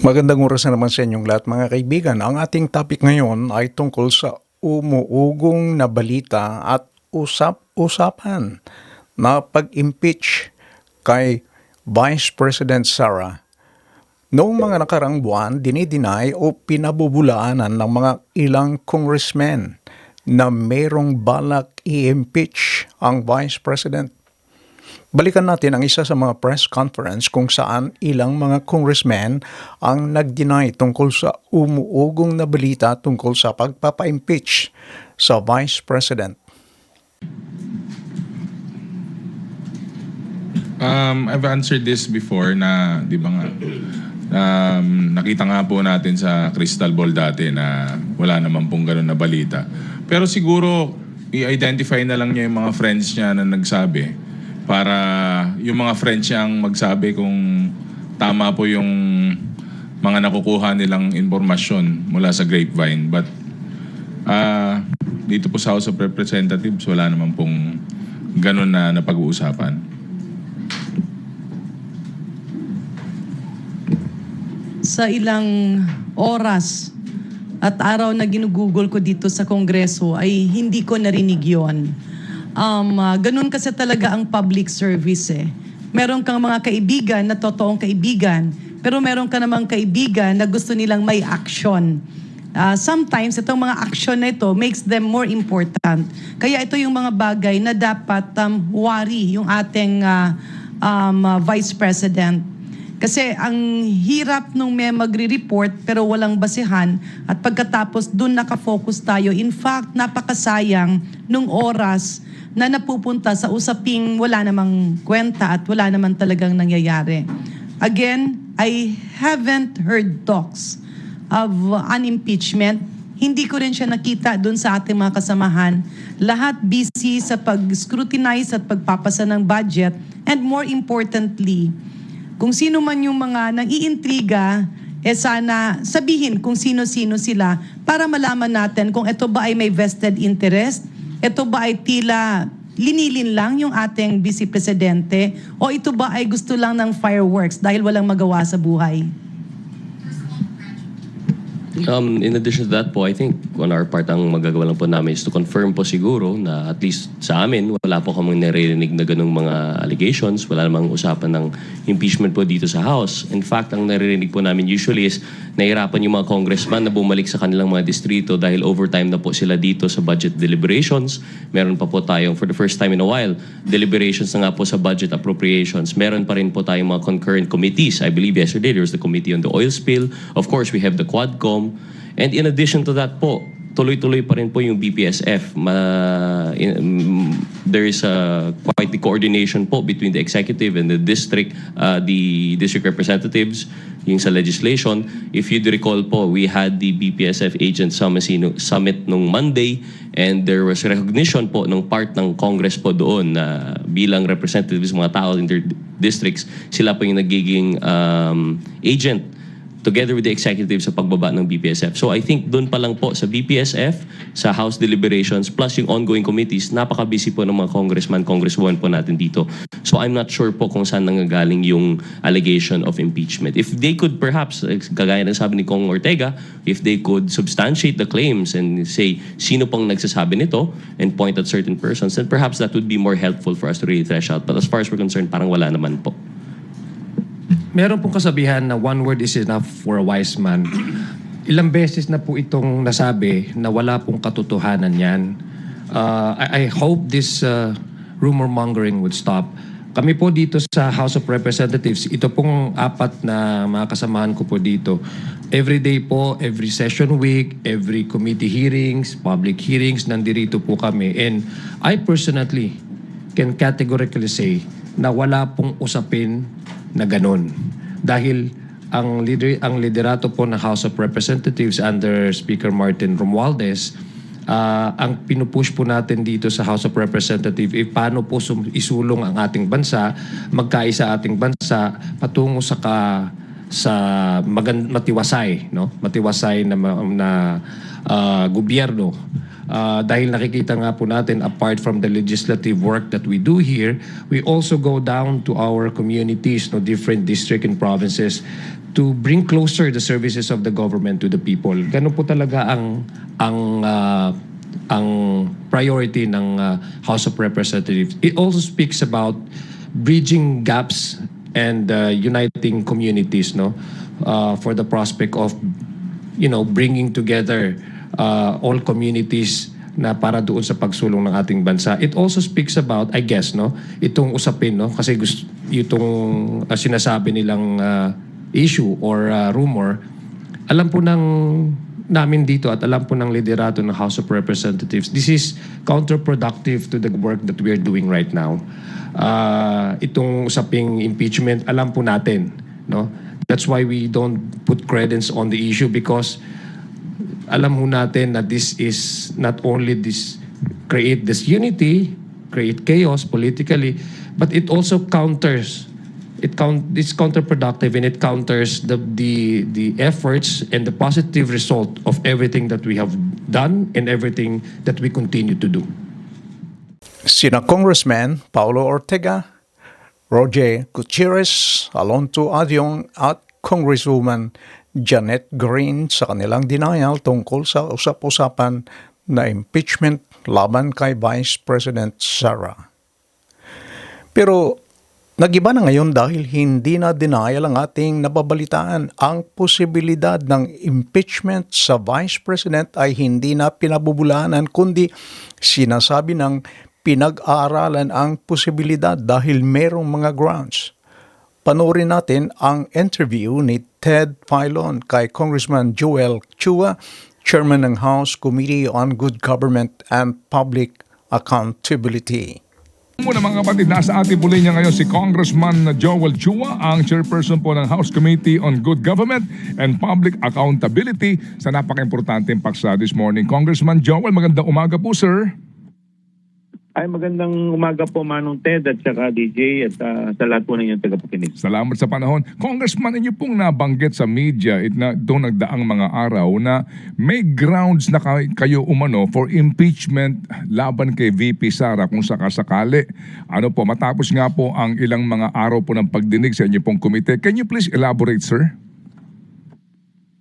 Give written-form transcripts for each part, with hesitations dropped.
Magandang oras na naman sa inyong lahat mga kaibigan. Ang ating topic ngayon ay tungkol sa umuugong na balita at usap-usapan na pag-impeach kay Vice President Sara. Noong mga nakarang buwan, dinideny o pinabubulaanan ng mga ilang congressmen na mayroong balak i-impeach ang Vice President. Balikan natin ang isa sa mga press conference kung saan ilang mga congressmen ang nag-deny tungkol sa umuugong na balita tungkol sa pagpapa-impeach sa Vice President. I've answered this before na, di ba nga, nakita nga po natin sa crystal ball dati na wala naman pong ganun na balita. Pero siguro, i-identify na lang niya yung mga friends niya na nagsabi para yung mga friends niyang magsabi kung tama po yung mga nakukuha nilang informasyon mula sa grapevine. But dito po sa House of Representatives, wala naman pong ganun na napag-uusapan. Sa ilang oras at araw na ginugugol ko dito sa Kongreso ay hindi ko narinig yon. Ganun kasi talaga ang public service eh. Meron kang mga kaibigan na totoong kaibigan, pero meron ka namang kaibigan na gusto nilang may action. Sometimes itong mga action na ito makes them more important. Kaya ito yung mga bagay na dapat worry yung ating Vice President. Kasi ang hirap nung may magre-report pero walang basihan at pagkatapos dun nakafocus tayo. In fact, napakasayang nung oras na napupunta sa usaping wala namang kwenta at wala naman talagang nangyayari. Again, I haven't heard talks of an impeachment. Hindi ko rin siya nakita dun sa ating mga kasamahan. Lahat busy sa pag-scrutinize at pagpapasa ng budget. And more importantly, kung sino man yung mga nang-iintriga, sana sabihin kung sino-sino sila para malaman natin kung ito ba ay may vested interest, ito ba ay tila linilin lang yung ating Vice Presidente, o ito ba ay gusto lang ng fireworks dahil walang magawa sa buhay? In addition to that po, I think on our part, ang magagawa lang po namin is to confirm po siguro na at least sa amin, wala po kaming naririnig na ganung mga allegations, wala namang usapan ng impeachment po dito sa House. In fact, ang naririnig po namin usually is nahirapan yung mga congressman na bumalik sa kanilang mga distrito dahil overtime na po sila dito sa budget deliberations. Meron pa po tayong, for the first time in a while, deliberations na nga po sa budget appropriations. Meron pa rin po tayong mga concurrent committees. I believe yesterday there was the committee on the oil spill. Of course, we have the Quadcom. And in addition to that po, tuloy-tuloy pa rin po yung BPSF. There is quite the coordination po between the executive and the district representatives yung sa legislation. If you'd recall po, we had the BPSF Agent Summit nung Monday, and there was recognition po ng part ng Congress po doon na bilang representatives mga tao in their districts, sila po yung nagiging agent together with the executive sa pagbaba ng BPSF. So I think doon pa lang po sa BPSF, sa House deliberations, plus yung ongoing committees, napaka-busy po ng mga congressman, congresswoman po natin dito. So I'm not sure po kung saan nanggagaling yung allegation of impeachment. If they could perhaps, kagaya ng sabi ni Kong Ortega, if they could substantiate the claims and say sino pang nagsasabi nito and point at certain persons, then perhaps that would be more helpful for us to really thresh out. But as far as we're concerned, parang wala naman po. Meron pong kasabihan na one word is enough for a wise man. Ilang beses na po itong nasabi na wala pong katotohanan yan. I hope this rumor mongering would stop. Kami po dito sa House of Representatives, ito pong apat na mga kasamahan ko po dito. Every day po, every session week, every committee hearings, public hearings, nandirito po kami. And I personally can categorically say na wala pong usapin na ganon. Dahil ang liderato po ng House of Representatives under Speaker Martin Romualdez, ang pinupush po natin dito sa House of Representatives, paano po isulong ang ating bansa, magkaisa ating bansa patungo sa matiwasay, no? Matiwasay na gobyerno. Dahil nakikita nga po natin, apart from the legislative work that we do here, we also go down to our communities, no, different district and provinces, to bring closer the services of the government to the people. Ganun po talaga ang priority ng House of Representatives. It also speaks about bridging gaps and uniting communities, no, for the prospect of, bringing together all communities na para doon sa pagsulong ng ating bansa. It also speaks about, I guess, no, itong usapin, no, kasi itong sinasabi nilang issue or rumor, alam po namin dito at alam po ng liderato ng House of Representatives, this is counterproductive to the work that we are doing right now. Itong usaping impeachment, alam po natin, no? That's why we don't put credence on the issue, because alam mo natin na this is not only create disunity, create chaos politically, but it also it's counterproductive, and it counters the efforts and the positive result of everything that we have done and everything that we continue to do. Sina Congressman Paulo Ortega, Roger Gutierrez, Alonto Adyong at Congresswoman Janet Green sa kanilang denial tungkol sa usap-usapan na impeachment laban kay Vice President Sara. Pero nag-iba na ngayon dahil hindi na denial ang ating nababalitaan. Ang posibilidad ng impeachment sa Vice President ay hindi na pinabubulaanan, kundi sinasabi ng pinag-aaralan ang posibilidad dahil merong mga grounds. Panoorin natin ang interview ni Ted Filon kay Congressman Joel Chua, Chairman ng House Committee on Good Government and Public Accountability. Muna mga kapatid, nasa ating puli niya ngayon si Congressman Joel Chua, ang chairperson po ng House Committee on Good Government and Public Accountability sa napaka-importanteng paksa this morning. Congressman Joel, magandang umaga po, sir. Ay, magandang umaga po, Manong Ted at saka DJ at sa lahat po ng inyong tagapakinig. Salamat sa panahon. Congressman, inyo pong nabanggit sa media itong nagdaang mga araw na may grounds na kayo umano for impeachment laban kay VP Sara kung sakasakali. Ano po, matapos nga po ang ilang mga araw po ng pagdinig sa inyo pong komite. Can you please elaborate, sir?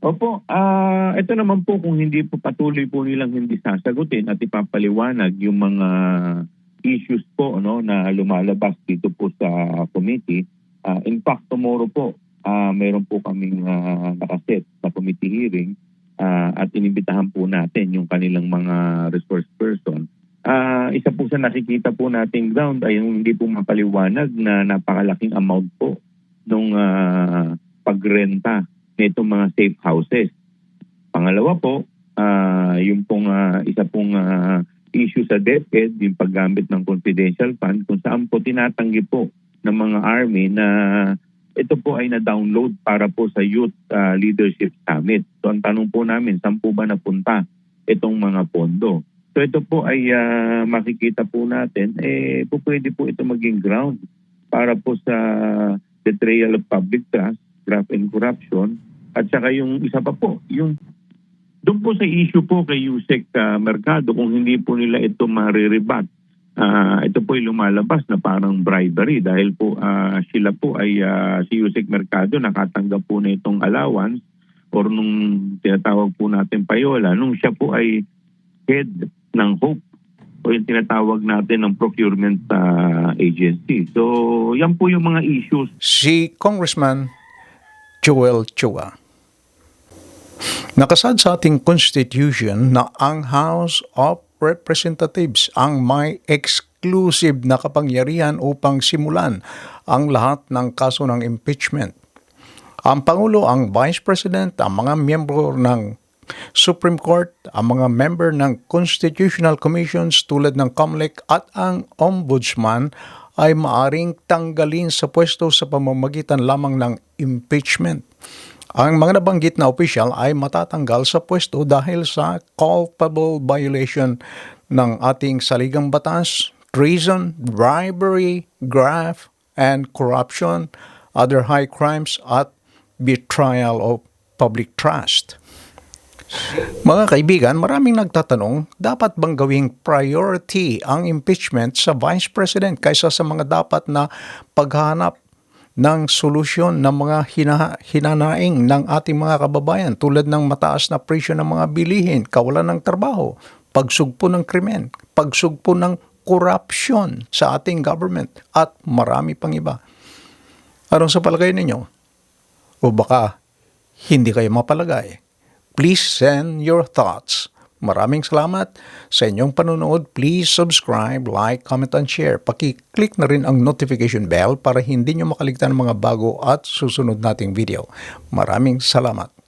Opo, ito naman po kung hindi po patuloy po nilang hindi sasagutin at ipapaliwanag yung mga issues po na lumalabas dito po sa committee. In fact, tomorrow po, meron po kaming nakaset na committee hearing at inibitahan po natin yung kanilang mga resource person. Isa po sa nakikita po nating ground ay yung hindi po mapaliwanag na napakalaking amount po nung pagrenta itong mga safe houses. Pangalawa po, yung pong isa pong issue sa DepEd, yung paggamit ng confidential fund, kung saan po tinatanggi po ng mga army na ito po ay na-download para po sa Youth Leadership Summit. So ang tanong po namin, saan po ba napunta itong mga pondo? So ito po ay makikita po natin, pwede po ito maging ground para po sa betrayal of public trust, graft and corruption. At saka yung isa pa po, yung doon po sa issue po kay Yusek Mercado, kung hindi po nila ito marirebat, ito po ay lumalabas na parang bribery dahil po sila po ay si Yusek Mercado nakatanggap po na itong allowance or nung tinatawag po natin payola, nung siya po ay head ng HOPE o yung tinatawag natin ng procurement agency. So yan po yung mga issues. Si Congressman Joel Chua. Nakasad sa ating Constitution na ang House of Representatives ang may exclusive na kapangyarihan upang simulan ang lahat ng kaso ng impeachment. Ang Pangulo, ang Vice President, ang mga miyembro ng Supreme Court, ang mga member ng Constitutional Commissions tulad ng COMELEC at ang Ombudsman ay maaring tanggalin sa pwesto sa pamamagitan lamang ng impeachment. Ang mga nabanggit na opisyal ay matatanggal sa pwesto dahil sa culpable violation ng ating saligang batas, treason, bribery, graft, and corruption, other high crimes at betrayal of public trust. Mga kaibigan, maraming nagtatanong, dapat bang gawing priority ang impeachment sa Vice President kaysa sa mga dapat na paghanap ng solusyon ng mga hinanaing ng ating mga kababayan tulad ng mataas na presyo ng mga bilihin, kawalan ng trabaho, pagsugpo ng krimen, pagsugpo ng korupsyon sa ating government at marami pang iba. Anong sa palagay ninyo? O baka hindi kayo mapalagay? Please send your thoughts. Maraming salamat sa inyong panonood. Please subscribe, like, comment, and share. Paki-click na rin ang notification bell para hindi nyo makaligtan ng mga bago at susunod nating video. Maraming salamat.